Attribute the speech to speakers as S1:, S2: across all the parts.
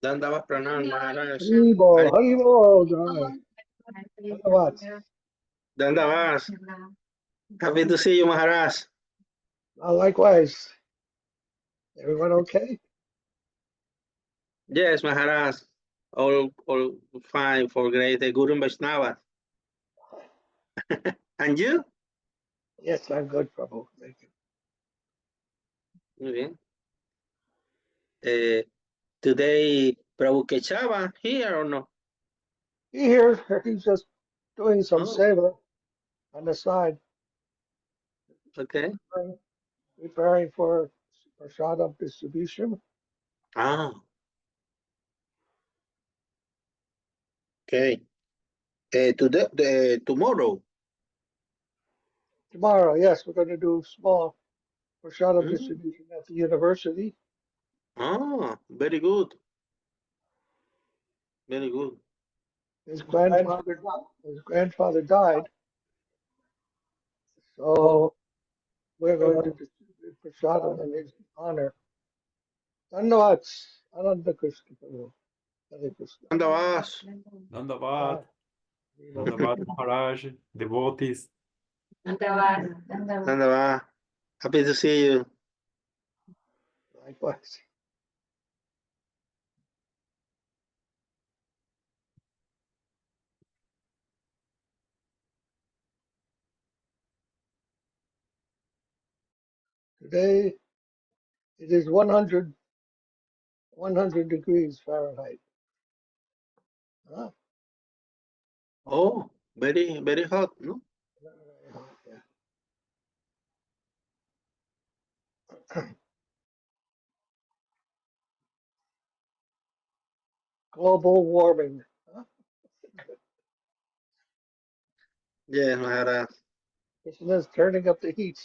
S1: Dandava Pranam Maharaj.
S2: Haribo, Haribo, Jai. Dhanyavad.
S1: Dandavas. Happy to see you, Maharaj.
S2: Likewise. Everyone okay?
S1: Yes, Maharaj. All fine for great Guru Vaishnava. And you?
S2: Yes, I'm good, Prabhu. Thank you.
S1: Muy bien. Today, Prabhu Kechava here or no?
S2: Here, he's just doing some
S1: Oh,
S2: seva on the side,
S1: okay.
S2: preparing for prasadam distribution.
S1: Ah, okay. Tomorrow.
S2: Tomorrow, yes, we're going to do small prasadam
S1: Mm.
S2: distribution at the university.
S1: Ah, very good. Very good.
S2: His grandfather died, so we're going to distribute prasadam in his honor. Dhanyavad, Ananda Krishna Prabhu. Hare Krishna.
S1: Dandavas.
S3: Dandavad,
S2: Haribo.
S3: Dandavad Maharaj, devotees.
S1: Dandavas. Happy to see you.
S2: Likewise. Today it is 100 degrees Fahrenheit. Huh?
S1: Oh, very, very hot, no?
S2: Yeah. Global warming. Huh?
S1: Yes, Maharaj.
S2: Krishna's turning up the heat.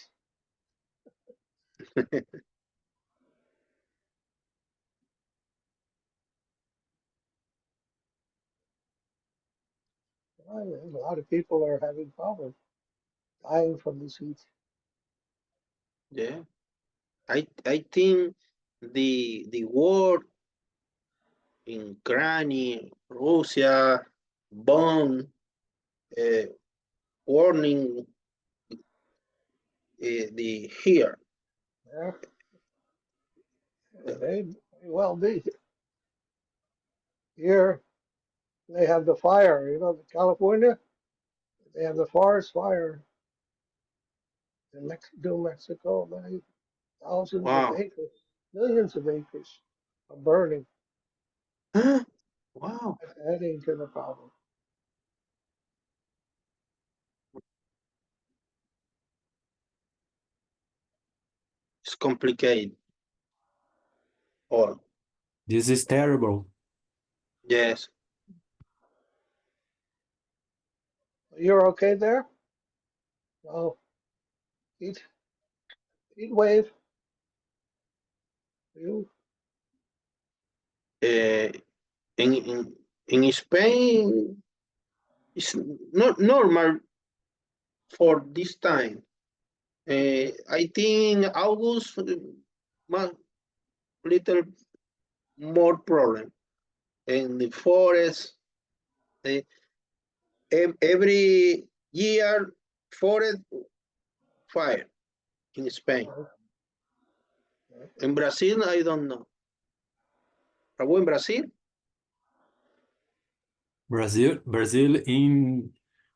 S2: A lot of people are having problems, dying from this heat.
S1: Yeah. I think the war in Ukraine, Russia, bomb, warning the here.
S2: Yeah. It may well be. Here they have the fire, California, they have the forest fire in New Mexico. Many thousands of
S1: Wow.
S2: acres, millions of acres are burning,
S1: Wow.
S2: adding to the problem.
S1: It's complicated. All.
S3: This is terrible.
S1: Yes.
S2: You're okay there? No. Heat wave. You?
S1: In Spain, it's not normal for this time. I think August little more problem. In the forest, every year forest fire in Spain. In Brazil, I don't know. Prabhu, in Brazil?
S3: Brazil in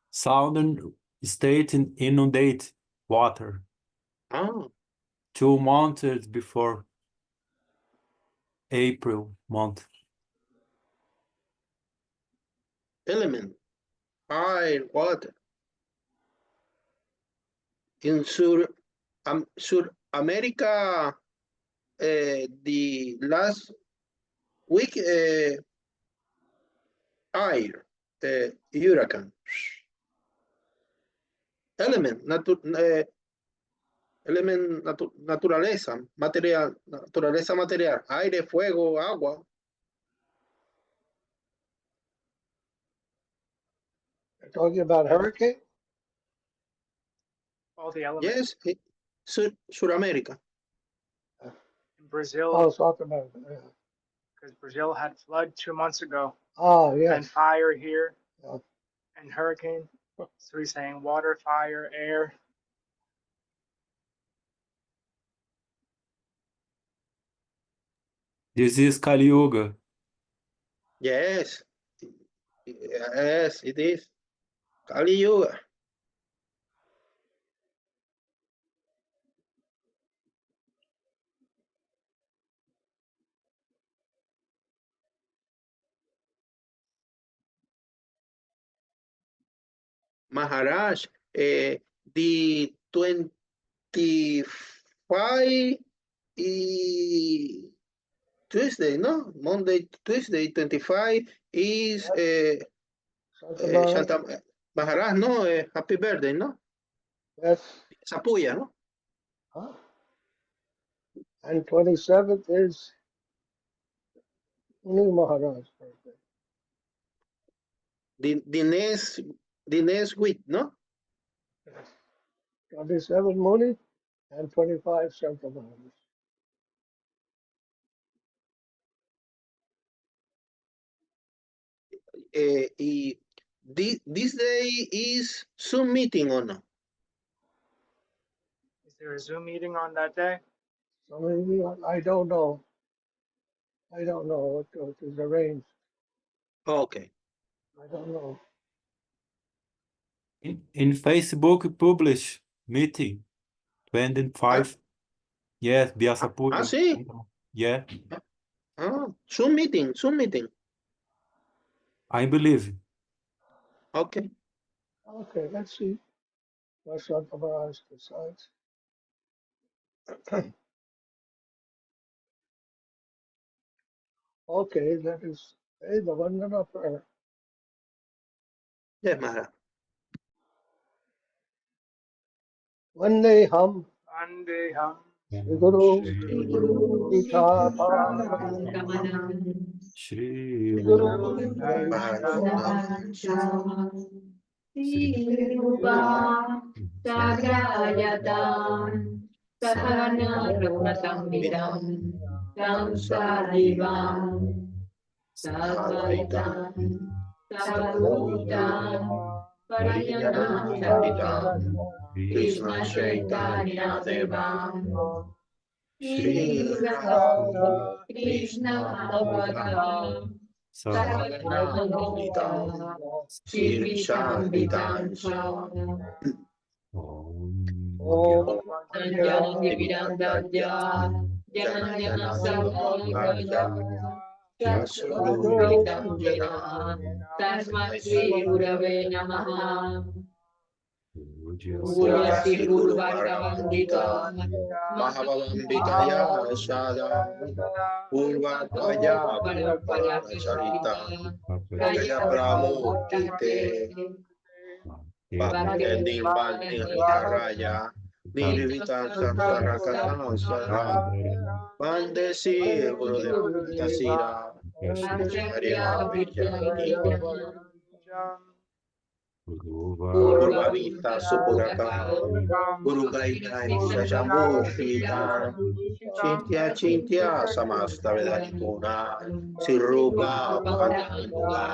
S3: southern state inundate water
S1: Ah,
S3: 2 months before April month.
S1: element, fire, water. In Sur America, the last week, air, hurricane. Element, naturaleza, naturaleza material, aire, fuego, agua.
S2: You're talking about hurricane?
S4: All the elements.
S1: Yes, Sur America.
S4: In Brazil,
S2: Oh, South America. Yeah.
S4: because Brazil had flood 2 months ago
S2: Ah,
S4: and
S2: yes.
S4: fire here
S2: Yeah.
S4: and hurricane. So he's saying water, fire, air.
S3: This is Kali Yuga.
S1: Yes. Yes, it is. Kali Yuga. Maharaj, the 25 Tuesday, no? Monday, Tuesday, 25 is
S2: Santa Maharaj.
S1: Santa Maharaj, no? Happy birthday, no?
S2: Yes.
S1: Sapuya, no?
S2: Huh? And 27th is Muni Maharaj's birthday.
S1: The next week, no?
S2: 27 Muni and 25 Santa Maharaj.
S1: This day is Zoom meeting or no?
S4: Is there a Zoom meeting on that day?
S2: So maybe, I don't know. I don't know what is arranged.
S1: Okay.
S2: I don't know.
S3: In Facebook publish meeting 25. Yes, Biasa Puri.
S1: sí.
S3: Yeah,
S1: Zoom meeting.
S3: I believe.
S1: Okay.
S2: Okay, let's see what Santa Maharaj decides. Okay, that is the Vandana prayer.
S1: Yes, Maharaj.
S2: Vande Ham
S4: Vandeham
S2: Shri Guru
S3: Shri
S2: Gita
S3: Shri
S2: Guru
S5: Sagrayatan Sahana Raghunatam Vidam Tam Sadivam Sadvaitam Sadhutam Parayanam Krishna Chaitanya Devam Shri Radha Krishna Bhagavan Sahaganamrita Shri Vishaditam
S2: Om
S5: Jnana-Vidam-Dadya Jnana Samagaya Chakshurumritam Jena Tasmat Shri Gurave Namaha Puja Shri Guru Bhargavandita
S1: Mahavambitaya Sada Purvatvaya Parampara-charita Jaya Pramurtite Bhakti Nirvana Nirvitam Samsarakatan Sada Vande Sri Gurudeva Tasira Acharya Vijayani Purvavita Supuraka Guru Gaitani Sajamurtita Chintya Samasta Vedaripuna Sirupa Bhaganuga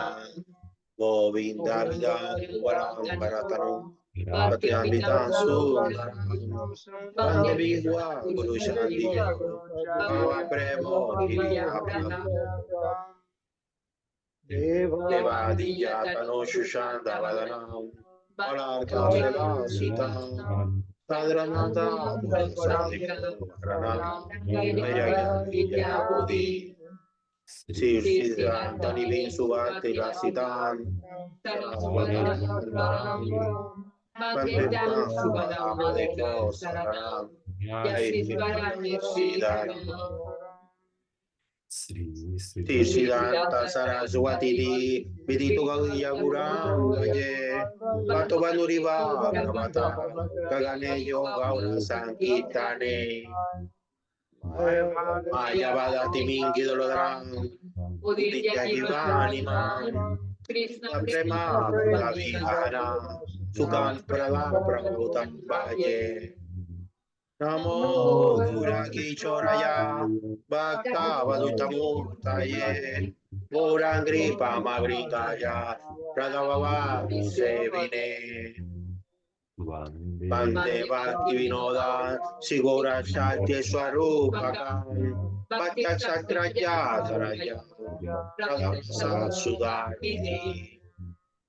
S1: Govinda Vida Varam Bharataram Patyambitan Sundaram Vande Vidwa Guru Shanti Bhava Premo Hiriya Devadiya Tano Shushanda Vadanam Malarka Sita Sadrananda Sadhiko Varanam Vairagya Bodhi Sirsidan Danivin Subhati Lasitan Panditan Subhadeko Sararam Sridhara Siddhanta Saraswati Vidito Gaudiya Guram Vaje Vato Vanuriva Gravata Kagane Yoga Ora Sankitane Maya Vadati Mingi Dolodaram Uditya Jivani Man Prema Pradavihara Sukan Prala Prabhutam Vaje Namo Guraki-choraya Bhakta-vadutamurtaye Gaurangri-pamagritaya Pradavava Sevine Bande Bhakti-vinoda Sigora Shakti Swarupakam Bhakta-satraya Saraya Pradavasa Sudharmini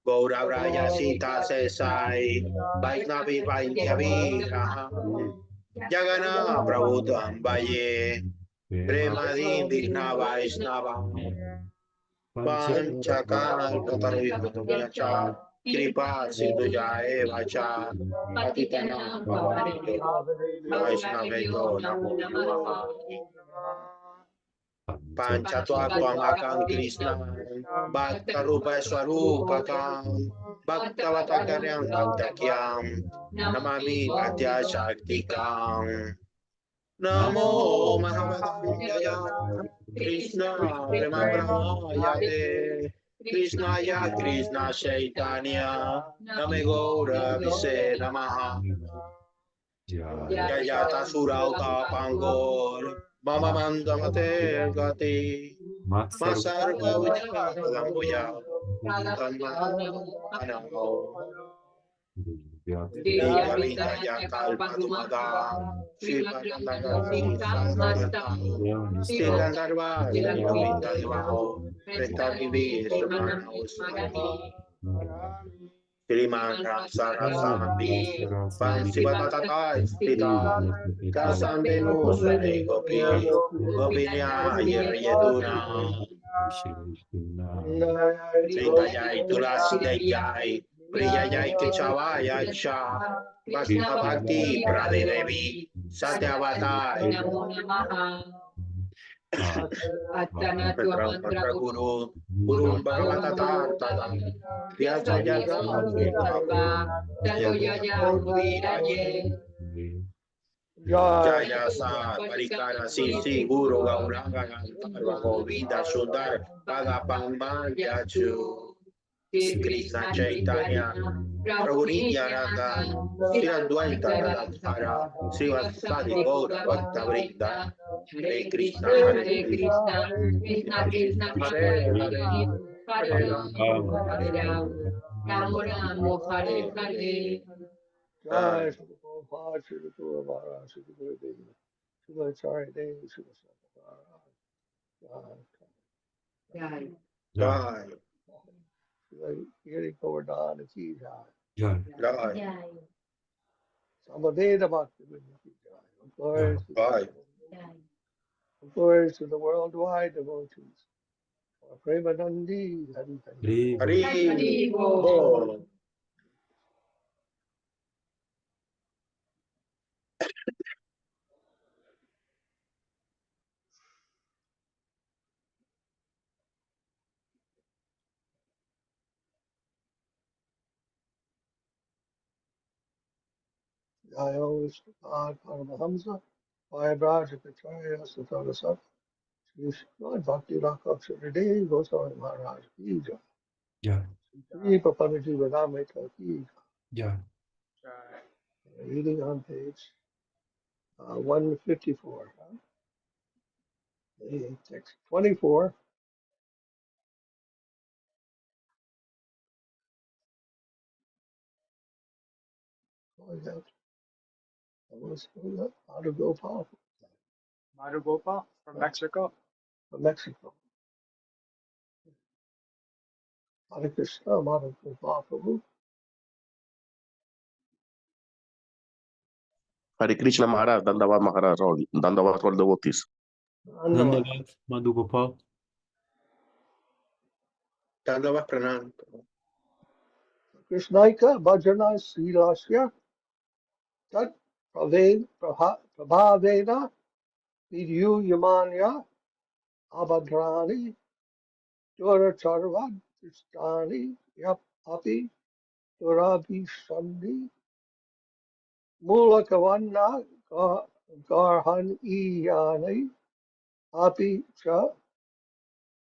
S1: Gauravraya Sita Sesai Vaishnavi Vaidyaviraham Jagana Prabhutam Vaye Premadim Vishna Vaishnava Panchakalpatarubhyacha Kripa Sindhuja Evacha Patitanam Pavanebhyo Vaishnaveyo Namo Namaha Panchatattvamakam Krishna Bhakta Rupa Swarupakam Bhaktavatakaryan Bhaktakyam Namami Bhaktya Shaktikam Namo Mahavadaya Krishna Prema Pramayate Krishnaya Krishna Chaitanya Name Gaura Vise Namaha Jayata Surauta Pangor Mama Mandamate Gati Masarva Ujjalambuya Tanmano Diga Vinda Yakal Padumada Sripad Saraswat Stilandarva Vinda Devao Pretavivi Sumana Usmati Sriman Sarasami Pansivatata Stita Kasandenu Sare Gopi Gopinya Yeduna Srindayai Tulasi Dayai Priyayai Kechavaya Cha Bhakta Bhakti Pradevi Satyavatai Mantra Guru Guru Bhagavatatar Tada Vyasa Jaga Jaya Sa Parikara Sisi Guru Gauranga Gantarva Govinda Sundar Bhagavan Yachu Krishna Chaitanya Prabhu Nityananda Sri Advaita Gadadhara Srivasadi Gaura Bhakta Vrinda Hare Krishna Hare Krishna Krishna Hare Hare Hare Rama Hare Rama Hare Hare
S2: Jai Shri Prabhupada, Shri Guru Maharaj, Shri Guru Dev, Shri Acharya Dev, Shri Maharaj,
S1: Jai
S2: Shri Giri Govardhan Ki Jai,
S1: Jai
S2: Samadeva Bhakti Vinda Ki Jai.
S1: Jai
S2: Glories to the worldwide devotees. Premanandi Hari Hari.
S1: Hari Bol
S2: Jai Ho Sripad Paramahamsa, Maharaja Saraswat, Sripad Bhakti Rakshak Shri Dev-Goswami Maharaj Ki Jai. Sri Prapanna-jivanamrtam Ki Jai. Reading on page 154. Text 24. How to go powerful
S4: Madhava from Mexico.
S2: from Mexico. Hare Krishna, Madhava Prabhu.
S6: Hare Krishna Maharaj, Dandavat Maharaj, Dandavat all devotees.
S2: Dhanyavad.
S3: Madhugopal.
S1: Dandavat Pranam
S2: Krishnaika Bhajana Srilasya Tat Prabhavena Vidyu Yamanya Abhadrani Duracharvad Kristani Yap Api Durabhishandi Mulakavanna Garhan Iyani Api Cha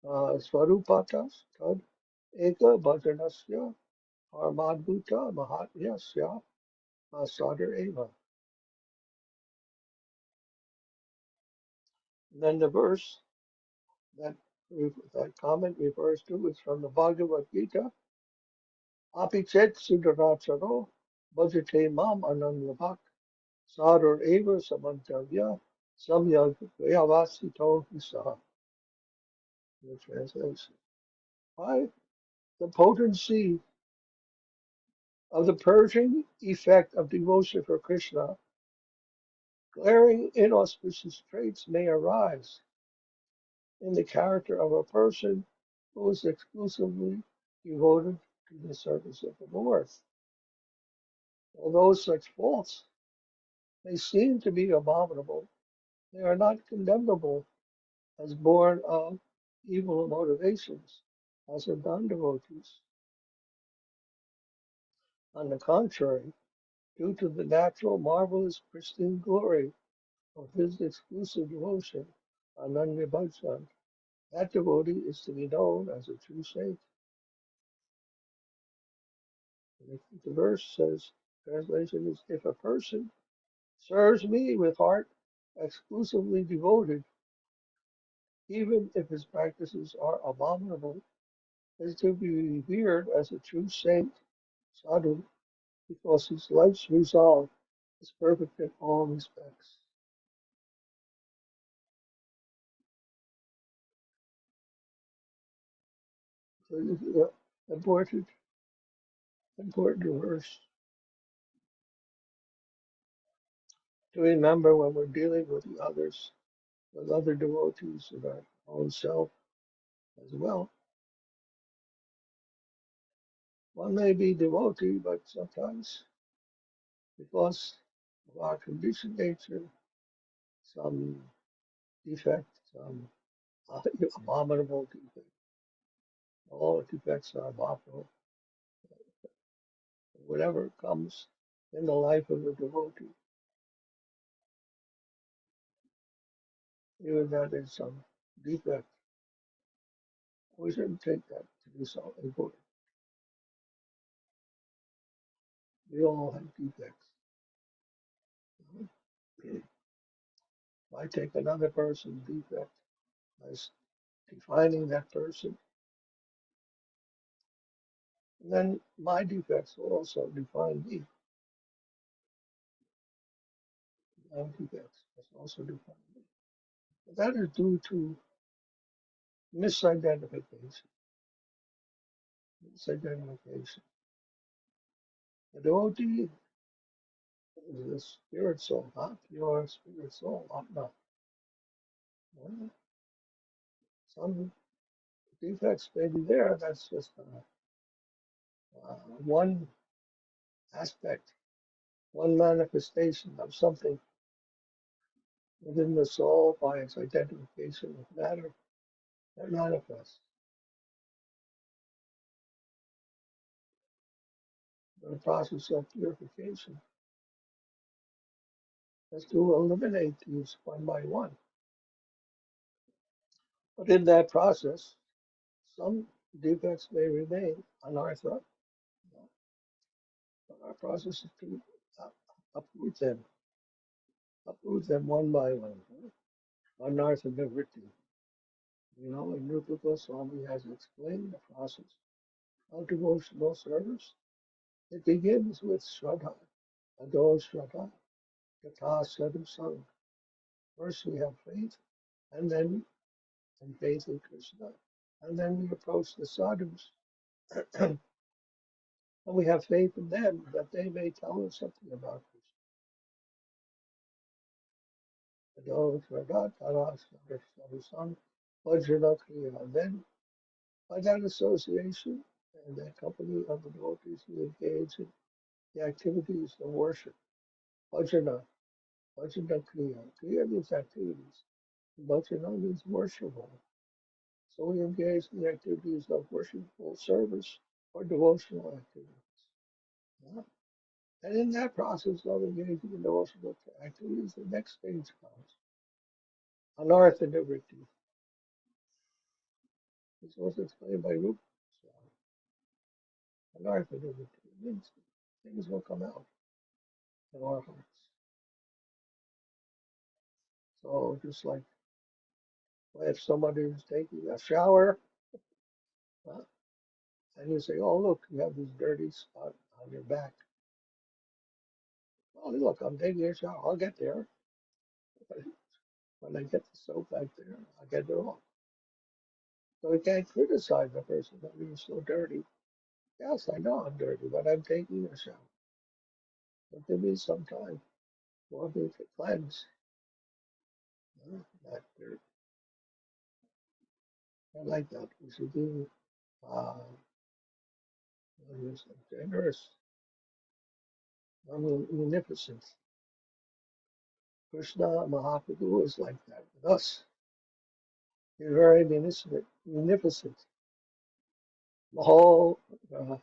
S2: Swarupatas Tad Eka Bhajanasya Armadhuta Mahatmyasya Sadar Eva. And then the verse that that comment refers to is from the Bhagavad Gita. Apichet Sridhara Bhajate Mam Ananyabhak Sadhur Eva Samantavya Samyag Vyavasito Hisaha. The translation. By the potency of the purging effect of devotion for Krishna, glaring inauspicious traits may arise in the character of a person who is exclusively devoted to the service of the Lord. Although such faults may seem to be abominable, they are not condemnable as born of evil motivations, as in non-devotees. On the contrary, due to the natural, marvelous, pristine glory of his exclusive devotion, Ananya Bhajan, that devotee is to be known as a true saint. The verse says, translation is, if a person serves me with heart exclusively devoted, even if his practices are abominable, is to be revered as a true saint, sadhu, because his life's resolve is perfect in all respects. So this is an important verse to remember when we're dealing with the others, with other devotees of our own self as well. One may be devotee, but sometimes because of our conditioned nature, some defect, some abominable defect. All defects are abominable. Whatever comes in the life of a devotee, even that is some defect, we shouldn't take that to be so important. We all have defects. If I take another person's defect as defining that person, then my defects will also define me. My defects will also define me. But that is due to misidentification. Misidentification. The devotee is the spirit soul, not your spirit soul. Not. Well, some defects may be there. That's just one aspect, one manifestation of something within the soul by its identification with matter that manifests. The process of purification is to eliminate these one by one. But in that process, some defects may remain anartha. But our process is to uproot them one by one. Anartha nivritti. And Rupa Goswami has explained the process of devotional service. It begins with Shraddha, Ado Shraddha, Yatha Sadhu-Sanga. First we have faith, and then faith in Krishna. And then we approach the sadhus, and we have faith in them that they may tell us something about Krishna. Ado Shraddha, Tara Sadhu-Sanga, Vajrana Kriya. And then by that association and that company of the devotees, we engage in the activities of worship. Bhajana, Bhajana Kriya. Kriya means activities. Bhajana means worshipful. So we engage in the activities of worshipful service or devotional activities. Yeah. And in that process of engaging in devotional activities, the next stage comes. Anartha nivritti. This was explained by Rupa. Anartha nivritti means things will come out in our hearts. So just like If somebody is taking a shower, and you say, "Oh, look, you have this dirty spot on your back." "Oh, look, I'm taking a shower. I'll get there. When I get the soap back there, I'll get it off." So we can't criticize the person that being so dirty. Yes, I know I'm dirty, but I'm taking a shower. But give me some time for me to cleanse that dirt. I like that. We should be generous, munificent. Krishna Mahaprabhu is like that with us. He's very munificent. Munificent. The whole, that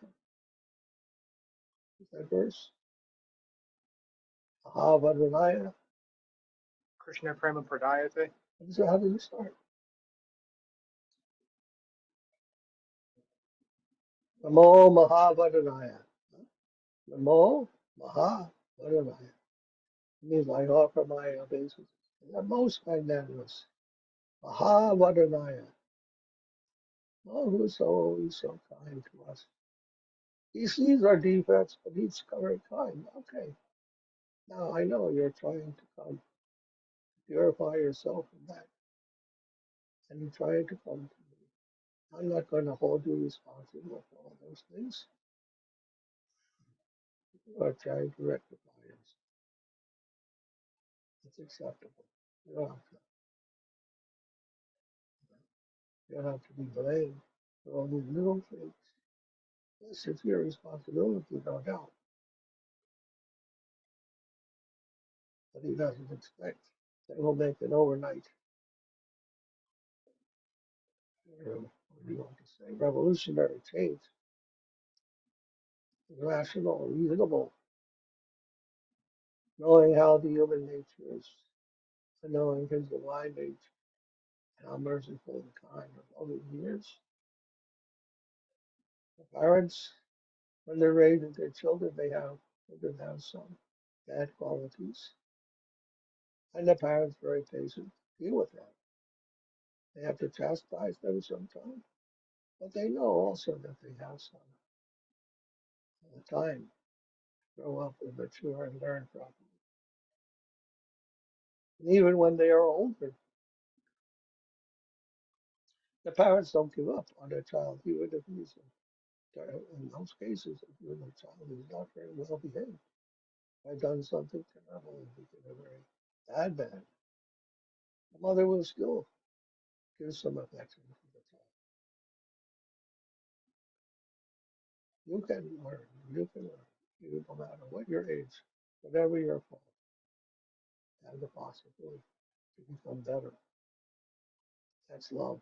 S2: verse, Mahavadranaya.
S4: Krishna Prema Pradayate.
S2: How does it start? Namo Mahavadranaya. Namo Mahavadranaya. It means I offer my obeisance. The most magnanimous. Mahavadanaya. Oh, who is so always so kind to us. He sees our defects, but he's very kind. Okay, now I know you're trying to come purify yourself from that, and you're trying to come to me. I'm not going to hold you responsible for all those things. You are trying to rectify yourself. It's acceptable. You don't have to, you don't have to be blamed for all these little things. Yes, it's your responsibility, no doubt, but he doesn't expect that we'll make it overnight. What do you want to say? Revolutionary change, rational, reasonable, knowing how the human nature is, and knowing his divine nature, and how merciful and kind and loving he is. The parents, when they're raising their children, they can have some bad qualities, and the parents very patient deal with that. They have to chastise them sometimes, but they know also that they have some time to grow up and mature and learn properly. And even when they are older, the parents don't give up on their child, even if he's, in most cases, if the child is not very well behaved. I've done something terrible and became a very bad man. The mother will still give some affection to the child. You can learn, even no matter what your age, whatever your fault, have the possibility to become better. That's love.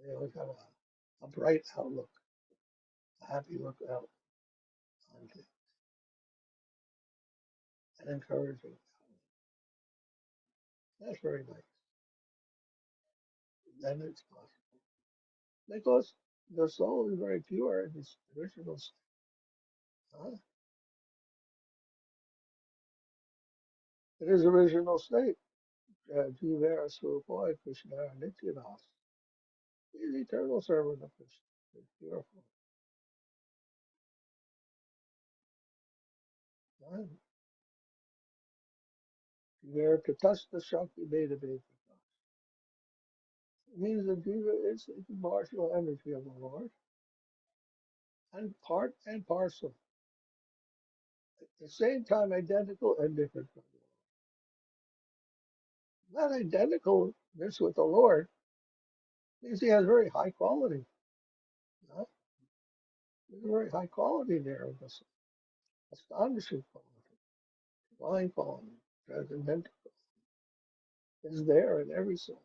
S2: They always have a bright outlook, a happy look out on things, and encouraging. That's very nice. Then it's possible. Because the soul is very pure in its original state. Huh? In his original state, Jivara Surupoi Krishna Nityanas. He's the eternal servant of Krishna. He's beautiful. Right? Jivara to touch the Shakti Beta Beta. It means that Jiva is the martial energy of the Lord, and part and parcel. At the same time, identical and different from the Lord. Not identical this with the Lord, means he has very high quality. Huh? There's a very high quality there of this astonishing quality, divine quality, transcendental is there in every soul.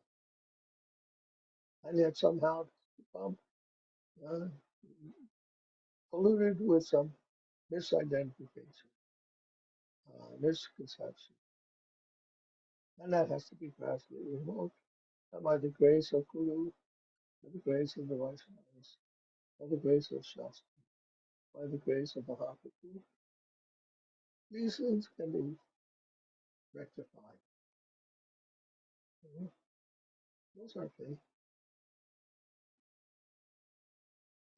S2: And yet somehow become uh, polluted with some misidentification, misconception. And that has to be gradually removed. And by the grace of Guru, by the grace of the Vaishnavas, by the grace of Shastra, by the grace of Mahaprabhu, these things can be rectified. Those are things.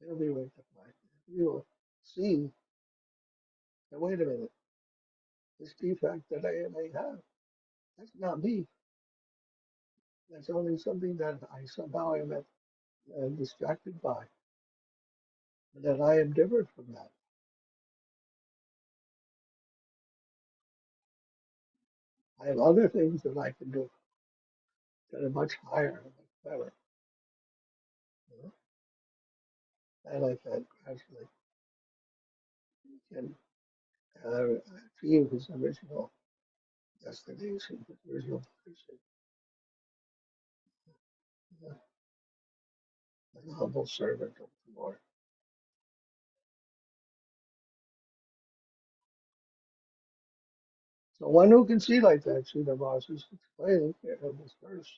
S2: They'll be rectified. You will see that, wait a minute, this defect that I may have, that's not me. That's only something that I somehow am distracted by. And that I am different from that. I have other things that I can do that are much higher and much better. You know? And I can actually can achieve his original destination, his original position, you know, as a humble servant of the Lord. So one who can see like that, Srila is explaining here in this verse,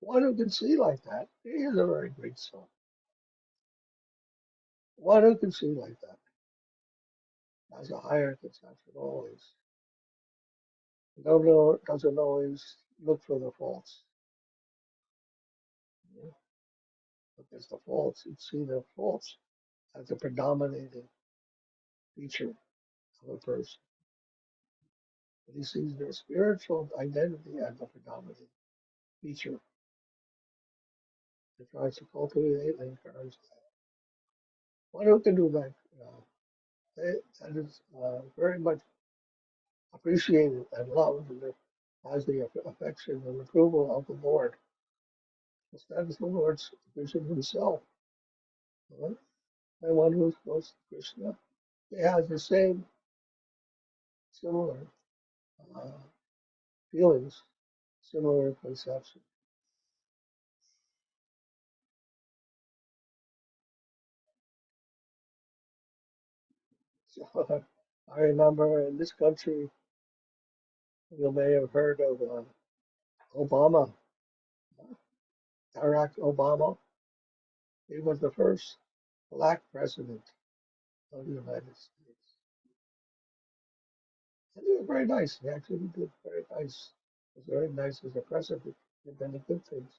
S2: one who can see like that, he is a very great soul. One who can see like that has a higher conception always. Doesn't always look for the faults. You know, because the faults, you see the faults as the predominating feature of a person. But he sees their spiritual identity as the predominating feature. He tries to cultivate and encourage that. One who can do that, that is very much appreciated and loved and has the affection and approval of the Lord. Because that is the Lord's vision himself. Right? And one who is close to Krishna, he has the same similar uh, feelings, similar conception. So I remember in this country, you may have heard of Obama, Barack Obama. He was the first black president of the United States. And he was very nice. He actually did very nice. He was very nice as a president. He did many good things.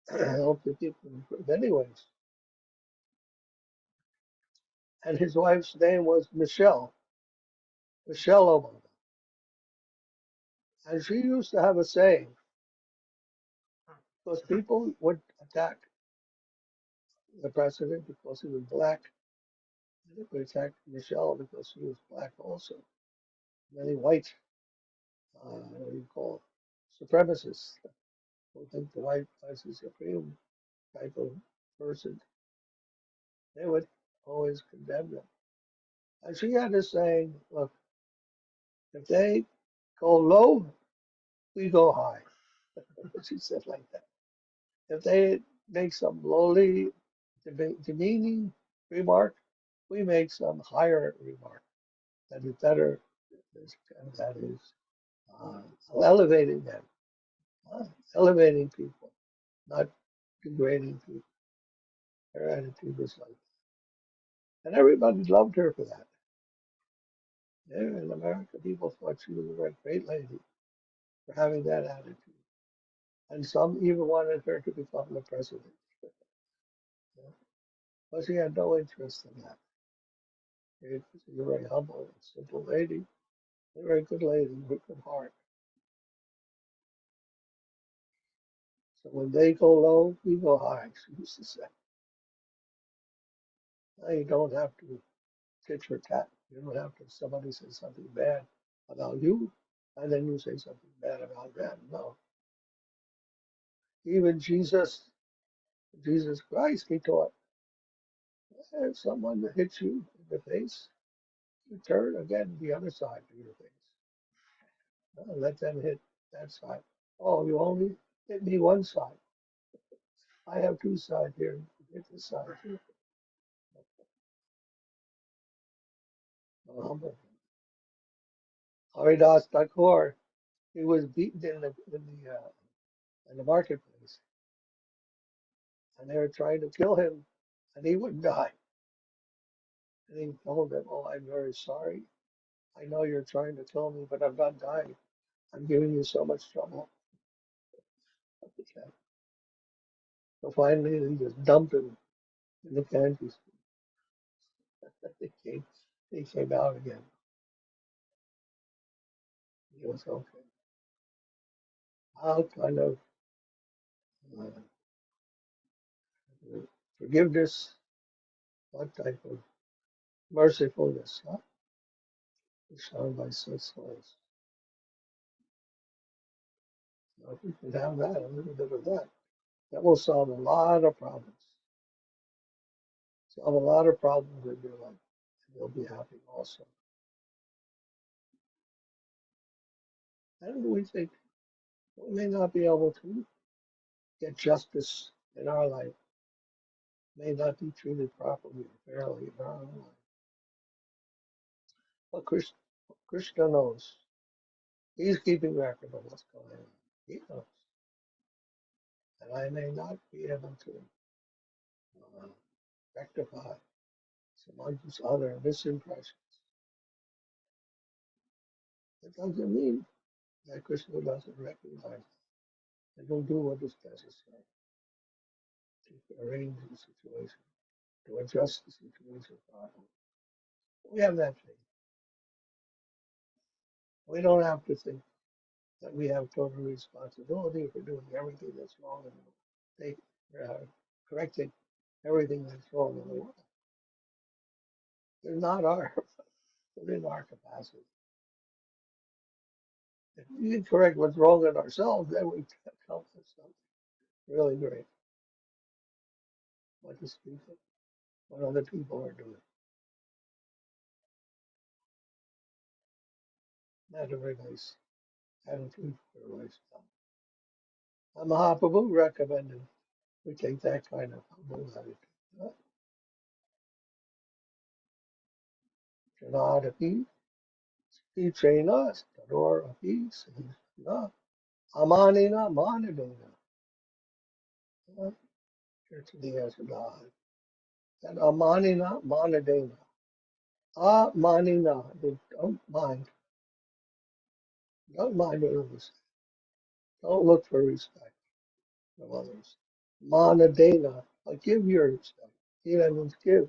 S2: Helped the people in many ways. And his wife's name was Michelle Obama. And she used to have a saying, because people would attack the president because he was black, and they would attack Michelle because she was black also. Many white, what do you call it, supremacists who think the white is the supreme type of person, they would always condemn them. And she had this saying, look, if they go low, we go high. She said like that. If they make some lowly, demeaning remark, we make some higher remark that is better, and that is uh, elevating them, elevating people, not degrading people. Her attitude was like that. And everybody loved her for that. There in America, people thought she was a very great lady for having that attitude. And some even wanted her to become the president. You know? But she had no interest in that. She was a very humble and simple lady, a very good lady with good heart. So when they go low, we go high, she used to say. Now you don't have to tit for tat. You don't have to, somebody says something bad about you, and then you say something bad about them. No. Even Jesus Christ, he taught, if someone hits you in the face, you turn again the other side to your face. Let them hit that side. Oh, you only hit me one side. I have two sides here. Hit this side too. Humble. Haridas Thakur, he was beaten in the marketplace, and they were trying to kill him, and he wouldn't die. And he told them, "Oh, I'm very sorry. I know you're trying to kill me, but I'm not dying. I'm giving you so much trouble." So finally, they just dumped him in the candy store. They came out again. He was okay. How kind of uh, forgiveness, what type of mercifulness, huh? Is shown by such souls. So if we can have that, a little bit of that, that will solve a lot of problems. Solve a lot of problems in your life. And you'll be happy also. And we think we may not be able to get justice in our life, may not be treated properly or fairly in our own life. But Krishna knows. He's keeping record of what's going on. He knows. And I may not be able to rectify some other misimpressions. It doesn't mean that Krishna doesn't recognize and will do what is necessary to arrange the situation, to adjust the situation properly. We have that faith. We don't have to think that we have total responsibility for doing everything that's wrong in the world. Correcting everything that's wrong in the world. They're not within our capacity. If we can correct what's wrong in ourselves, then we can accomplish something really great. What is people, what other people are doing. Not a very nice attitude for a lifestyle. And Mahaprabhu recommended we take that kind of humble attitude. Janadapi, Tichena, Tador Api, Srila, Amanina, Manadena. Here to the answer God. And Amanina, Manadena. Amanina, don't mind. Don't mind what others say. Don't look for respect from others. Manadena, give your respect. Dena means give.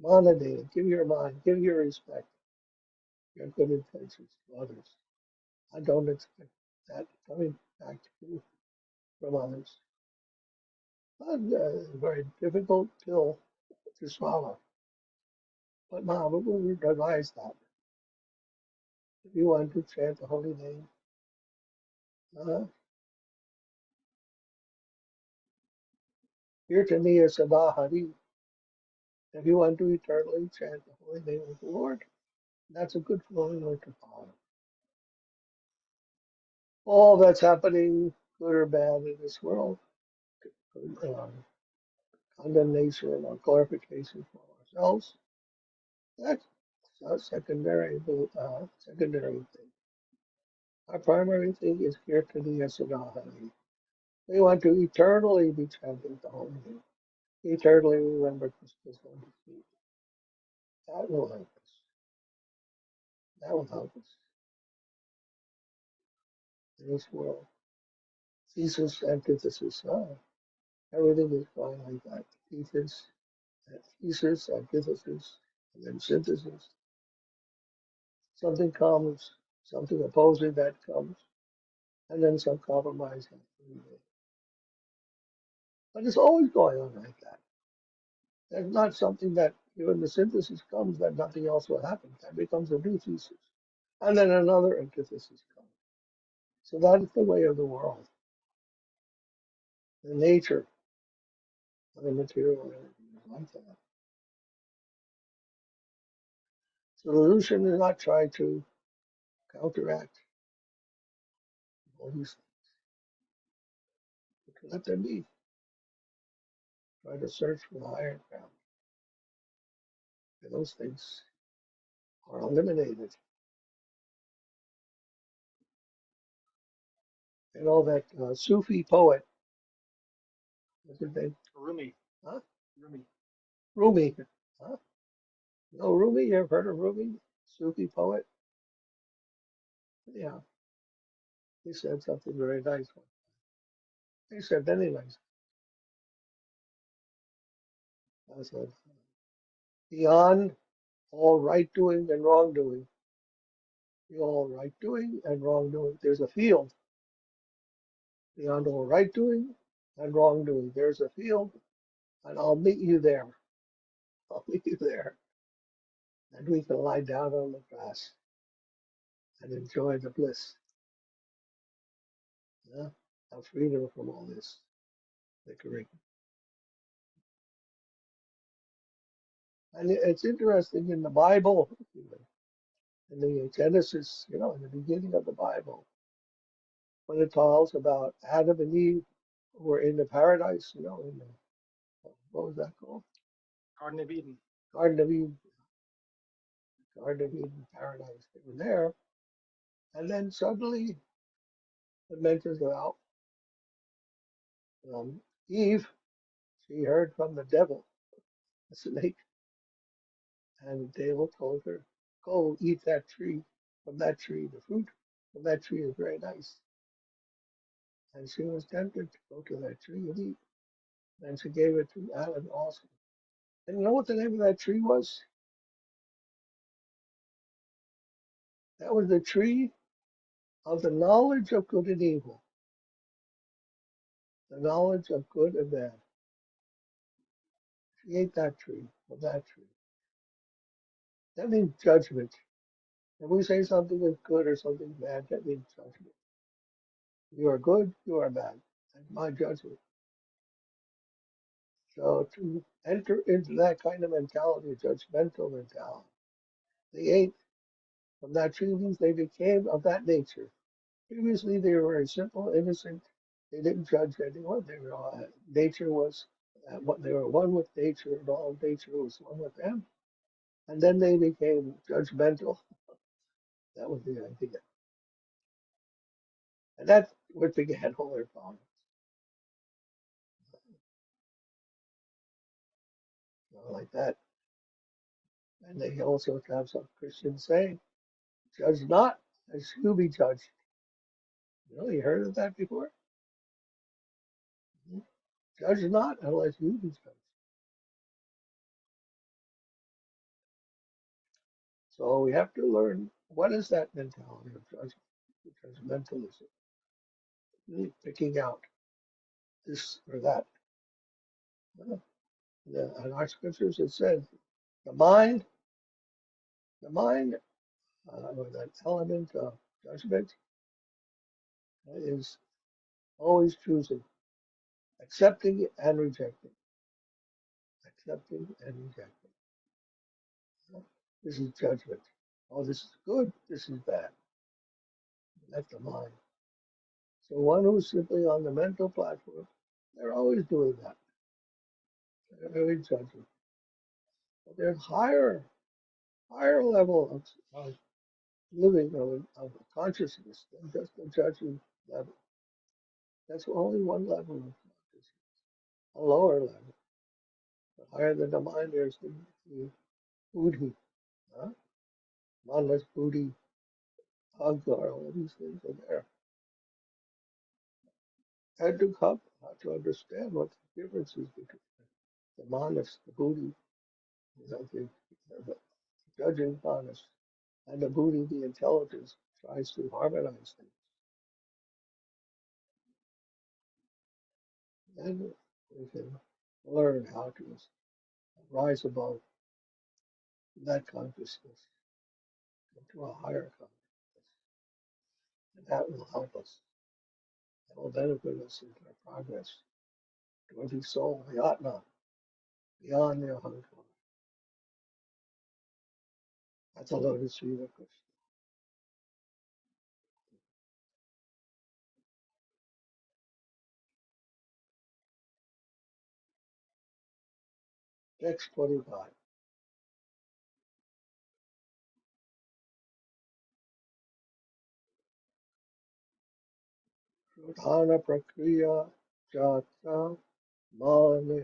S2: Manadena, give your mind, give your respect, your good intentions to others. I don't expect that coming back to you from others. But, a very difficult pill to swallow. But Mahaprabhu advised that. If you want to chant the holy name, Kirtaniya Sadahari, if you want to eternally chant the holy name of the Lord, that's a good flowing note to follow. All that's happening, good or bad, in this world, condemnation or clarification for ourselves, that's a secondary thing. Our primary thing is Kirtaniya Sadahari. We want to eternally be chanting the holy name. Eternally remember Krishna's holy feet. That will help us. That will help us in this world. Thesis, antithesis. Everything is going like that. Thesis, antithesis, and then synthesis. Something comes, something opposing that comes, and then some compromise. But it's always going on like that. There's not something that when the synthesis comes that nothing else will happen. That becomes a new thesis. And then another antithesis comes. So that is the way of the world. The nature of the material energy is like that. So the solution is not try to counteract all these things, but to let them be. Try to search for the higher ground. And those things are eliminated. And all that Sufi poet, what's his name?
S4: Rumi.
S2: Huh?
S4: Rumi.
S2: Rumi. Huh? No, Rumi, you ever heard of Rumi? Sufi poet? Yeah. He said something very nice. He said many nice. I said, beyond all right doing and wrongdoing, all right doing and wrongdoing, there's a field. Beyond all right doing and wrongdoing, there's a field, and I'll meet you there. I'll meet you there. And we can lie down on the grass and enjoy the bliss. Yeah? Have freedom from all this bickering. And it's interesting in the Bible, in the Genesis, in the beginning of the Bible, when it talks about Adam and Eve who were in the paradise, in the, what was that called?
S4: Garden of Eden.
S2: Garden of Eden. Garden of Eden, paradise. They were there. And then suddenly it mentions about Eve. She heard from the devil, the snake, and the devil told her, go eat that tree. From that tree, the fruit from that tree is very nice. And she was tempted to go to that tree and eat. And she gave it to Adam also. And you know what the name of that tree was? That was the tree of the knowledge of good and evil. The knowledge of good and bad. She ate that tree from that tree. That means judgment. If we say something is good or something bad, that means judgment. You are good, you are bad. That's my judgment. So to enter into that kind of mentality, judgmental mentality, they ate from that tree means they became of that nature. Previously, they were very simple, innocent. They didn't judge anyone. They were nature was what they were one with nature, and all of nature was one with them. And then they became judgmental. That was the idea, and that's what began all their problems. Like that. And they also have some Christians saying, "Judge not, as you be judged." You heard of that before? Judge not, unless you be judged. So we have to learn what is that mentality of judgmentalism, really picking out this or that. In our scriptures, it says the mind, or that element of judgment, is always choosing, accepting and rejecting, accepting and rejecting. This is judgment. Oh, this is good. This is bad. That's the mind. So one who's simply on the mental platform, they're always doing that. They're always judging. But there's higher level of living of consciousness than just the judging level. That's only one level of consciousness, a lower level. The higher than the mind, there's the buddhi, huh? Manas, buddhi, agar, all these things are there. And to come to understand what the difference is between the manas, the buddhi, the judging manas, and the buddhi, the intelligence, tries to harmonize things. And we can learn how to rise above that consciousness into a higher consciousness. And that will help us. That will benefit us in our progress toward the soul, the Atma, beyond the Ahankara. That's a lotus feet of Krishna. Text 25. Pradhana prakriya jata mani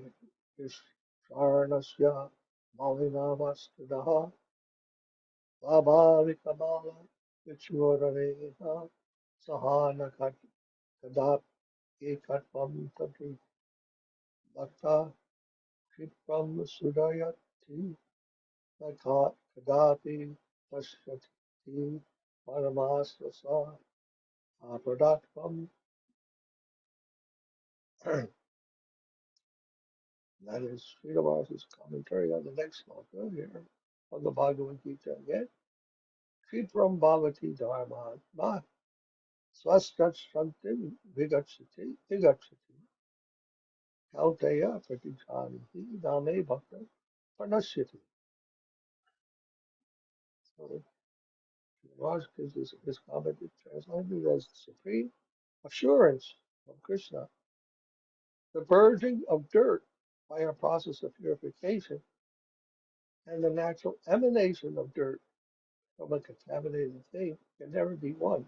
S2: visharanasya malinavastadaha vabhavikamala vichvaraneha sahana kadap ekatvam tati bhakta Kshipram Sudayati Kadapi Pashyati Paramasrasa Pradatvam. That is Sridhar's commentary on the next sloka here on the Bhagavad Gita again. Kshipram Bhavati Dharma Ma Swastashantim Vigachati Kauteya Pratichaniti Dame Bhakta Pranashyati. So Raj gives his comment translated as the supreme assurance of Krishna, the purging of dirt by a process of purification, and the natural emanation of dirt from a contaminated thing can never be one.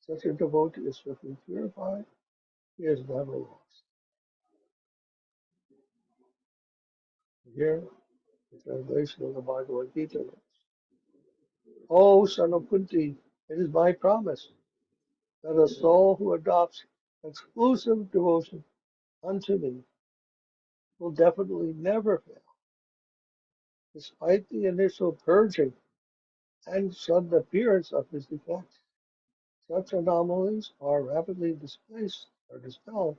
S2: Such a devotee is swiftly purified, he is never lost. Here, the translation of the Bhagavad Gita is, O son of Kunti, it is my promise that a soul who adopts exclusive devotion unto me will definitely never fail, despite the initial purging and sudden appearance of his defects. Such anomalies are rapidly displaced or dispelled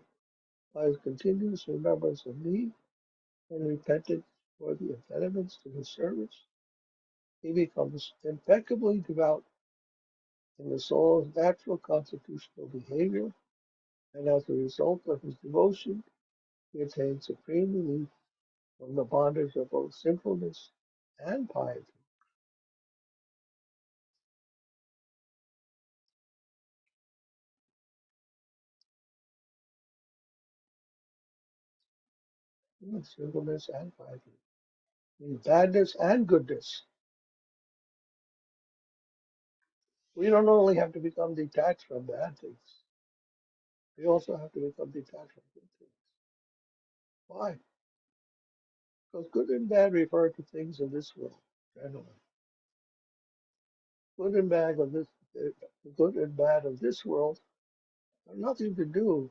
S2: by his continuous remembrance of me and repentance for the impediments to his service. He becomes impeccably devout in the soul's natural constitutional behavior, and as a result of his devotion, he attains supreme relief from the bondage of both sinfulness and piety. Sinfulness and piety, in badness and goodness. We don't only have to become detached from bad things, we also have to become detached from good things. Why? Because good and bad refer to things in this world, generally. Good and bad of this, the good and bad of this world have nothing to do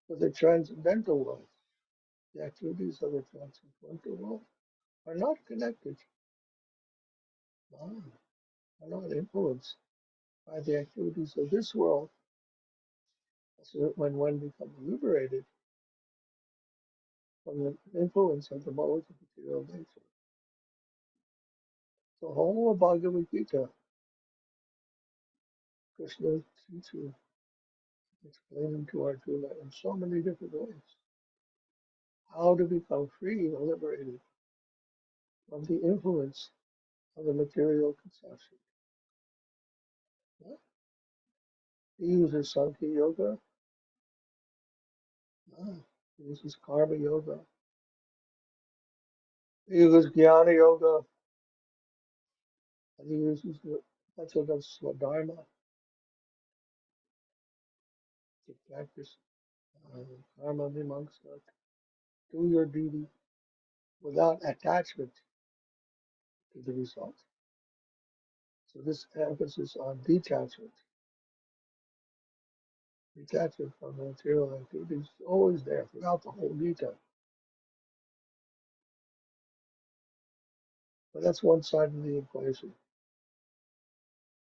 S2: with the transcendental world. The activities of the transcendental world are not connected, are not influenced by the activities of this world. So that when one becomes liberated from the influence of the modes of material nature, the whole of Bhagavad Gita, Krishna seems to explain to Arjuna in so many different ways how to become free and liberated from the influence of the material conception. Yeah. He uses Sankhya Yoga, he uses Karma Yoga, he uses Jnana Yoga, and he uses the method of Swadharma to practice Karma Mimamsa, do your duty without attachment to the result. So this emphasis on detachment from the material activities is always there throughout the whole Gita. But that's one side of the equation.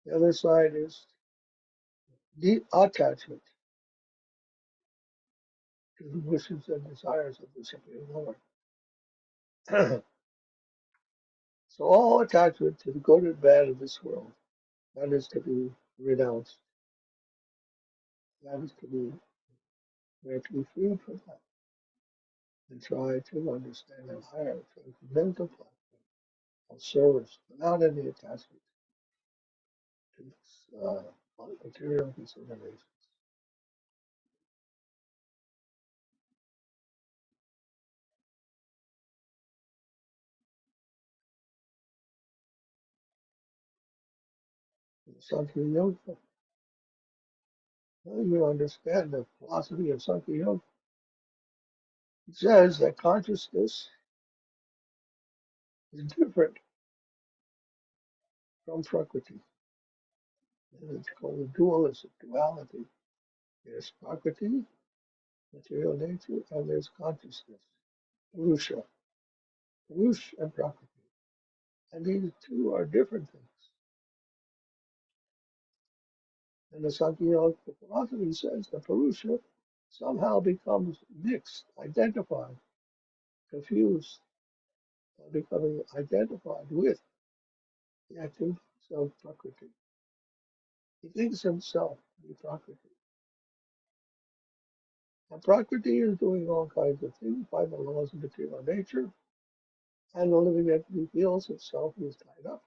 S2: The other side is attachment to the wishes and desires of the Supreme Lord. So all attachment to the good and bad of this world, that is to be renounced. That is to be, we have to be freed from that and try to understand a higher transcendental platform of service without any attachment to material considerations. In Sankhya Yoga, now you understand the philosophy of Sankhya Yoga. It says that consciousness is different from Prakriti. And it's called the dualism, duality. There's Prakriti material nature, and there's consciousness, Purusha, Purush and Prakriti. And these two are different things. And the Sankhya philosophy says the Purusha somehow becomes mixed, identified, confused, becoming identified with the activities of Prakriti. He thinks himself to be Prakriti. And Prakriti is doing all kinds of things by the laws of material nature, and the living entity feels itself is tied up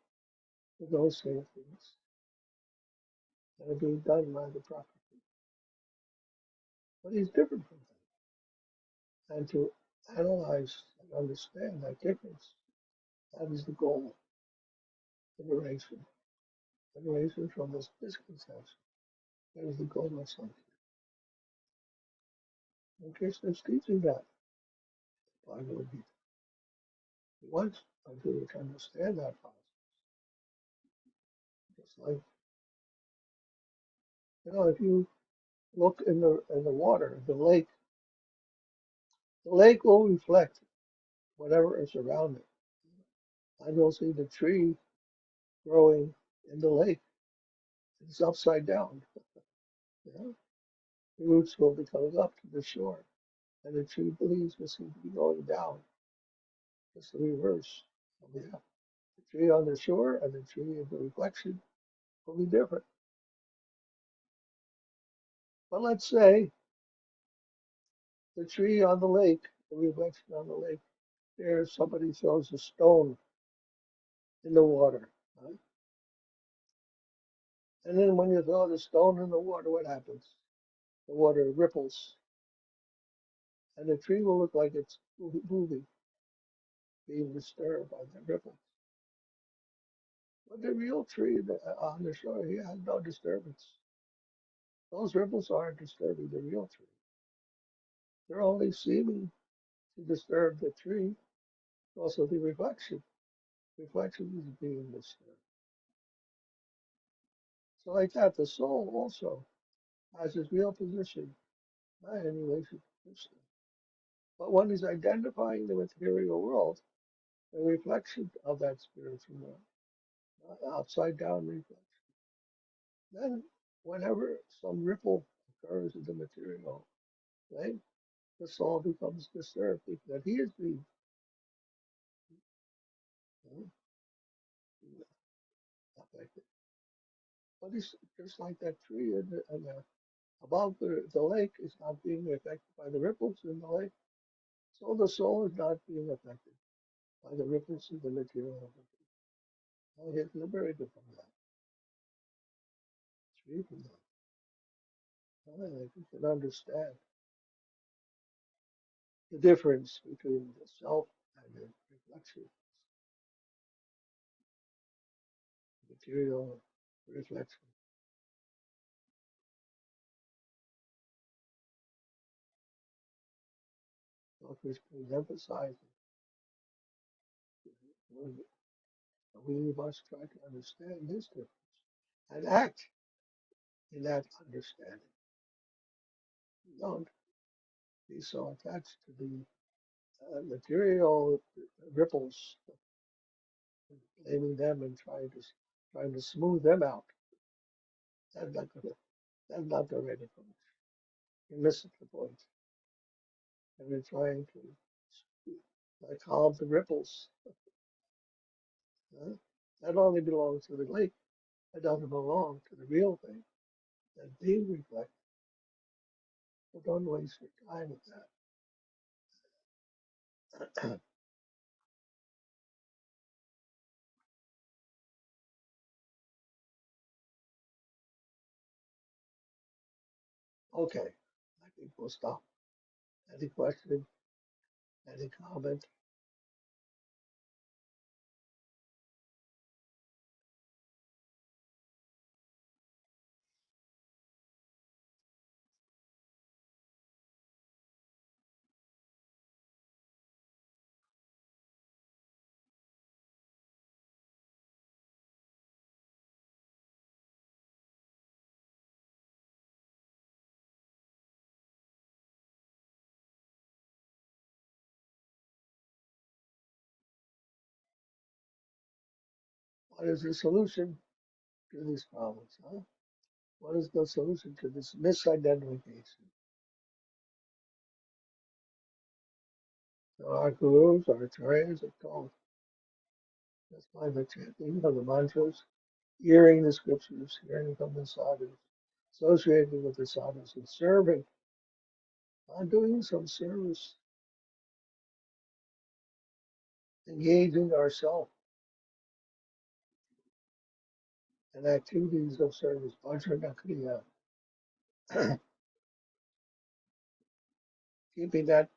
S2: with those same things that are being done by the Prakriti. But he's different from them. And to analyze and understand that difference, that is the goal. Liberation. Liberation from this misconception. That is the goal of Sankhya. And Krishna is teaching that. Bhagavad Gita. He wants Arjuna to understand that process. Just like, if you look in the water, the lake will reflect whatever is around it. And you'll see the tree growing in the lake. It's upside down. The roots will be coming up to the shore. And the tree leaves will seem to be going down. It's the reverse. The tree on the shore and the tree in the reflection will be different. But let's say the tree on the lake, the reflection on the lake, there somebody throws a stone in the water. Right? And then when you throw the stone in the water, what happens? The water ripples. And the tree will look like it's moving, being disturbed by the ripples. But the real tree on the shore, he has no disturbance. Those ripples aren't disturbing the real tree. They're only seeming to disturb the tree, also the reflection. Reflection is being disturbed. So like that, the soul also has its real position, not in relation to Krishna. But one is identifying the material world, the reflection of that spiritual world, upside down reflection. Then, whenever some ripple occurs in the material plane, the soul becomes disturbed that he is being affected. But it's just like that tree above the lake is not being affected by the ripples in the lake. So the soul is not being affected by the ripples in the material. Now he is liberated from that. It's free from that. And you can understand the difference between the self and the reflection, material reflection. So Krishna is emphasizing we must try to understand this difference and act in that understanding. Don't be so attached to the material ripples, blaming them and trying to smooth them out. That's not the right approach. You're missing the point. And we're trying to calm the ripples. That only belongs to the lake. It doesn't belong to the real thing. That being reflected. So don't waste your time with that. Okay, I think we'll stop. Any question? Any comment? What is the solution to these problems? Huh? What is the solution to this misidentification? So our gurus, our acharyas have told us by the chanting of the mantras, hearing the scriptures, hearing from the sadhus, associating with the sadhus, and serving, doing some service, engaging ourselves in activities of service, Majaraja, keeping that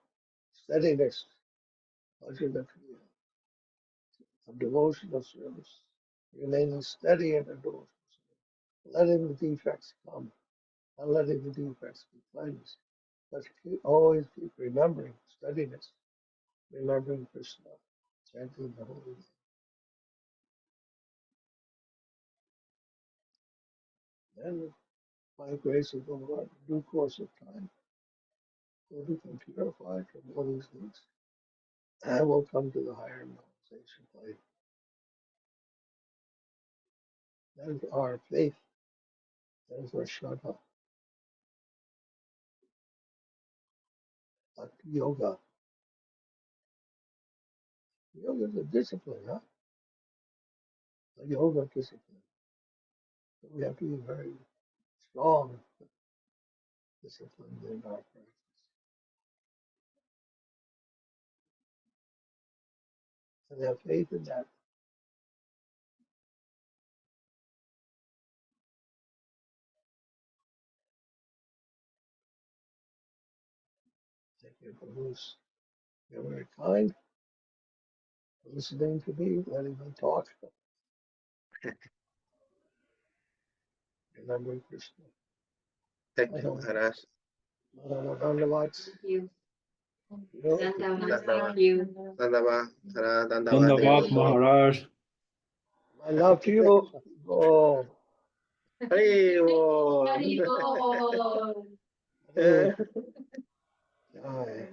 S2: steadiness, Majaraja, of devotional service, remaining steady in the devotional service, letting the defects come, not letting the defects be cleansed, but always keep remembering steadiness, remembering Krishna, chanting the holy name. Then, by the grace of the Lord, in due course of time, we'll become purified from all these things, and we'll come to the higher realization plane. That is our faith, that is our Shraddha, Bhakti Yoga. Yoga is a discipline, huh? A yoga discipline. So we have to be very strong, disciplined in our practice. And have faith in that. Thank you for this. You're very kind for listening to me, letting me talk. Remembering Krishna.
S1: Thank you, Maharaj.
S2: Madhava, Dandavad.
S5: Thank you.
S2: You know,
S5: Dandava. Thank you.
S1: Dandava, Maharaj, Dandava,
S3: Dandavat Maharaj.
S2: my love to you. Oh,
S1: Hey, oh.
S5: Hari Bol.
S2: Jai.